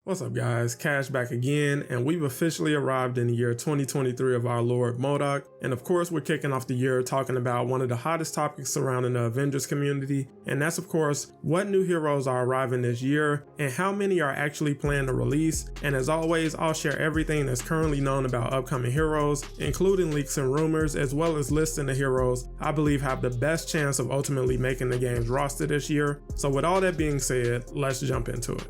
What's up guys, Cash back again, and we've officially arrived in the year 2023 of our Lord MODOK, and of course we're kicking off the year talking about one of the hottest topics surrounding the Avengers community, and that's of course what new heroes are arriving this year and how many are actually planned to release. And as always, I'll share everything that's currently known about upcoming heroes, including leaks and rumors, as well as listing the heroes I believe have the best chance of ultimately making the game's roster this year. So with all that being said, let's jump into it.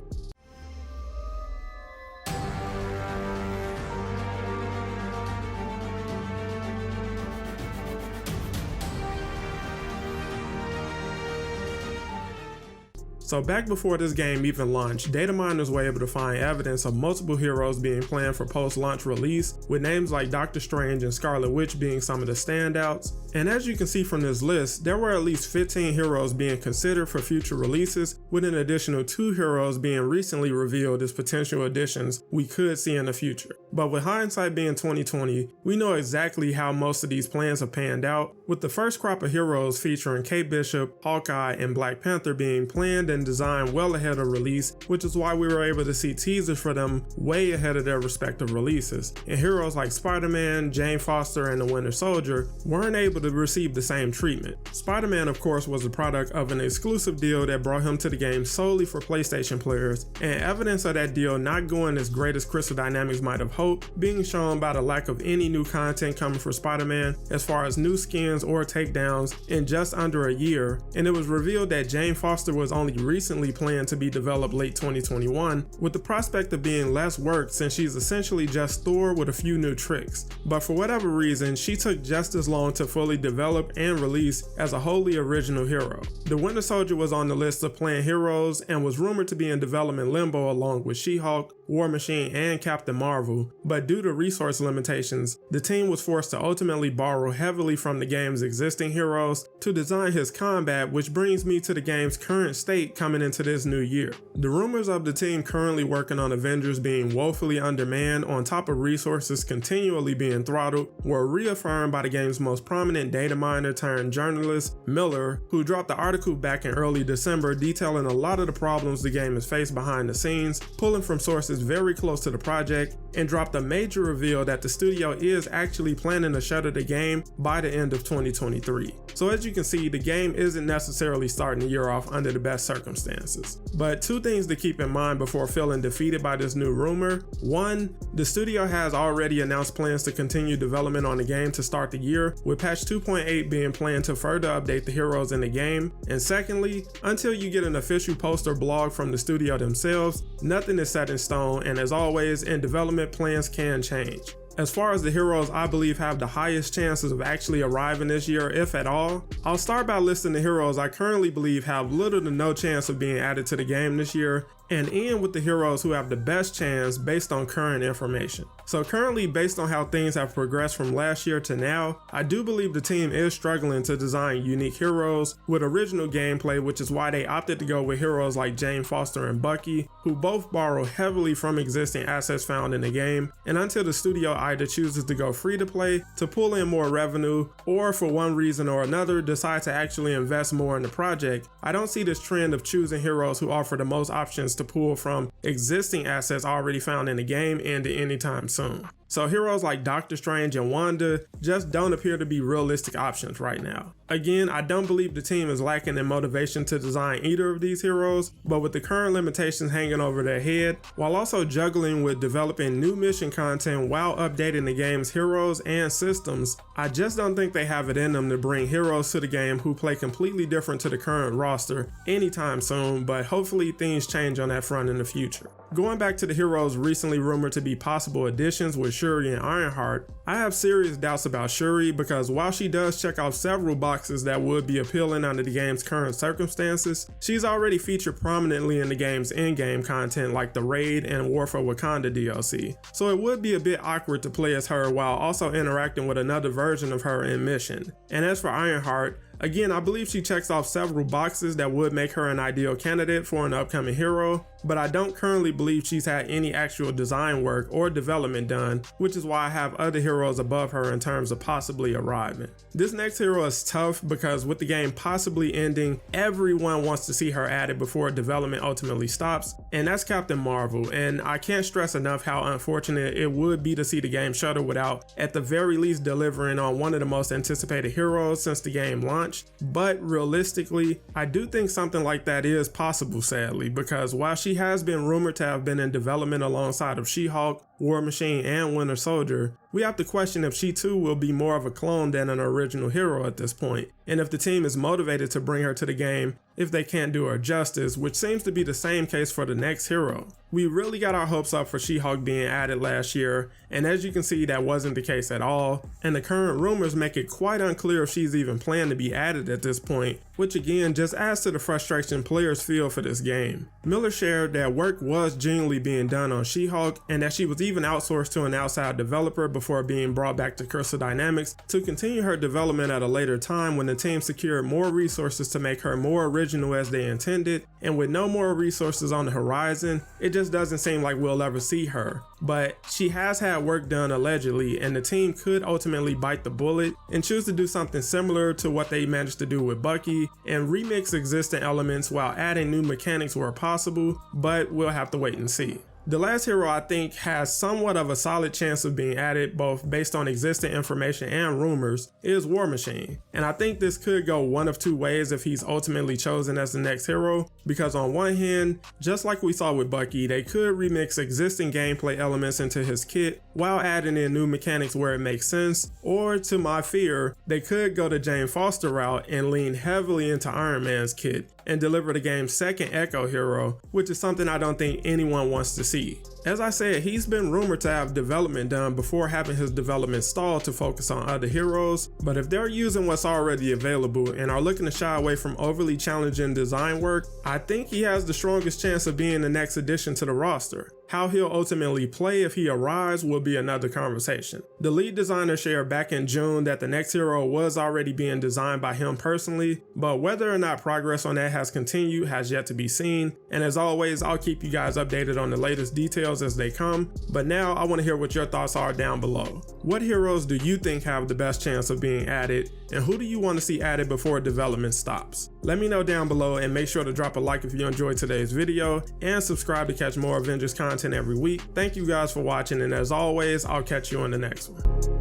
So back before this game even launched, data miners were able to find evidence of multiple heroes being planned for post-launch release, with names like Doctor Strange and Scarlet Witch being some of the standouts. And as you can see from this list, there were at least 15 heroes being considered for future releases, with an additional 2 heroes being recently revealed as potential additions we could see in the future. But with hindsight being 2020, we know exactly how most of these plans have panned out, with the first crop of heroes featuring Kate Bishop, Hawkeye, and Black Panther being planned and designed well ahead of release, which is why we were able to see teasers for them way ahead of their respective releases. And heroes like Spider-Man, Jane Foster, and the Winter Soldier weren't able to receive the same treatment. Spider-Man of course was the product of an exclusive deal that brought him to the game solely for PlayStation players, and evidence of that deal not going as great as Crystal Dynamics might have hoped being shown by the lack of any new content coming for Spider-Man as far as new skins or takedowns in just under a year. And it was revealed that Jane Foster was only recently planned to be developed late 2021, with the prospect of being less work since she's essentially just Thor with a few new tricks. But for whatever reason, she took just as long to fully develop and release as a wholly original hero. The Winter Soldier was on the list of planned heroes and was rumored to be in development limbo along with SheHulk, War Machine, and Captain Marvel, but due to resource limitations, the team was forced to ultimately borrow heavily from the game's existing heroes to design his combat, which brings me to the game's current state coming into this new year. The rumors of the team currently working on Avengers being woefully undermanned on top of resources continually being throttled were reaffirmed by the game's most prominent data miner turned journalist, Miller, who dropped the article back in early December detailing a lot of the problems the game has faced behind the scenes, pulling from sources very close to the project, and dropped a major reveal that the studio is actually planning to shutter the game by the end of 2023. So as you can see, the game isn't necessarily starting the year off under the best circumstances. But 2 things to keep in mind before feeling defeated by this new rumor. 1, the studio has already announced plans to continue development on the game to start the year, with patch 2.8 being planned to further update the heroes in the game. And secondly, until you get an official post or blog from the studio themselves, nothing is set in stone, and as always, in development, plans can change. As far as the heroes I believe have the highest chances of actually arriving this year, if at all, I'll start by listing the heroes I currently believe have little to no chance of being added to the game this year, and end with the heroes who have the best chance based on current information. So currently, based on how things have progressed from last year to now, I do believe the team is struggling to design unique heroes with original gameplay, which is why they opted to go with heroes like Jane Foster and Bucky, who both borrow heavily from existing assets found in the game. And until the studio either chooses to go free to play to pull in more revenue, or for one reason or another decide to actually invest more in the project, I don't see this trend of choosing heroes who offer the most options to pull from existing assets already found in the game ending anytime soon. So heroes like Doctor Strange and Wanda just don't appear to be realistic options right now. Again, I don't believe the team is lacking in motivation to design either of these heroes, but with the current limitations hanging over their head, while also juggling with developing new mission content while updating the game's heroes and systems, I just don't think they have it in them to bring heroes to the game who play completely different to the current roster anytime soon, but hopefully things change on that front in the future. Going back to the heroes recently rumored to be possible additions with Shuri and Ironheart, I have serious doubts about Shuri because while she does check off several boxes that would be appealing under the game's current circumstances, she's already featured prominently in the game's in-game content like the Raid and War for Wakanda DLC, so it would be a bit awkward to play as her while also interacting with another version of her in mission. And as for Ironheart, Again, I believe she checks off several boxes that would make her an ideal candidate for an upcoming hero, but I don't currently believe she's had any actual design work or development done, which is why I have other heroes above her in terms of possibly arriving. This next hero is tough because with the game possibly ending, everyone wants to see her added before development ultimately stops, and that's Captain Marvel, and I can't stress enough how unfortunate it would be to see the game shuttle without at the very least delivering on one of the most anticipated heroes since the game launched. But realistically, I do think something like that is possible, sadly, because while she has been rumored to have been in development alongside of She-Hulk, War Machine, and Winter Soldier, we have to question if she too will be more of a clone than an original hero at this point, and if the team is motivated to bring her to the game if they can't do her justice, which seems to be the same case for the next hero. We really got our hopes up for She-Hulk being added last year, and as you can see, that wasn't the case at all, and the current rumors make it quite unclear if she's even planned to be added at this point, which again just adds to the frustration players feel for this game. Miller shared that work was genuinely being done on She-Hulk, and that she was even outsourced to an outside developer before being brought back to Crystal Dynamics to continue her development at a later time when the team secured more resources to make her more original as they intended, and with no more resources on the horizon, it just doesn't seem like we'll ever see her. But she has had work done allegedly, and the team could ultimately bite the bullet and choose to do something similar to what they managed to do with Bucky and remix existing elements while adding new mechanics where possible, but we'll have to wait and see. The last hero I think has somewhat of a solid chance of being added, both based on existing information and rumors, is War Machine. And I think this could go one of two ways if he's ultimately chosen as the next hero, because on one hand, just like we saw with Bucky, they could remix existing gameplay elements into his kit while adding in new mechanics where it makes sense, or to my fear, they could go the Jane Foster route and lean heavily into Iron Man's kit and deliver the game's second Echo hero, which is something I don't think anyone wants to see. As I said, he's been rumored to have development done before having his development stalled to focus on other heroes, but if they're using what's already available and are looking to shy away from overly challenging design work, I think he has the strongest chance of being the next addition to the roster. How he'll ultimately play if he arrives will be another conversation. The lead designer shared back in June that the next hero was already being designed by him personally, but whether or not progress on that has continued has yet to be seen, and as always, I'll keep you guys updated on the latest details as they come, but now I want to hear what your thoughts are down below. What heroes do you think have the best chance of being added, and who do you want to see added before development stops? Let me know down below, and make sure to drop a like if you enjoyed today's video, and subscribe to catch more Avengers content every week. Thank you guys for watching, and as always, I'll catch you on the next one.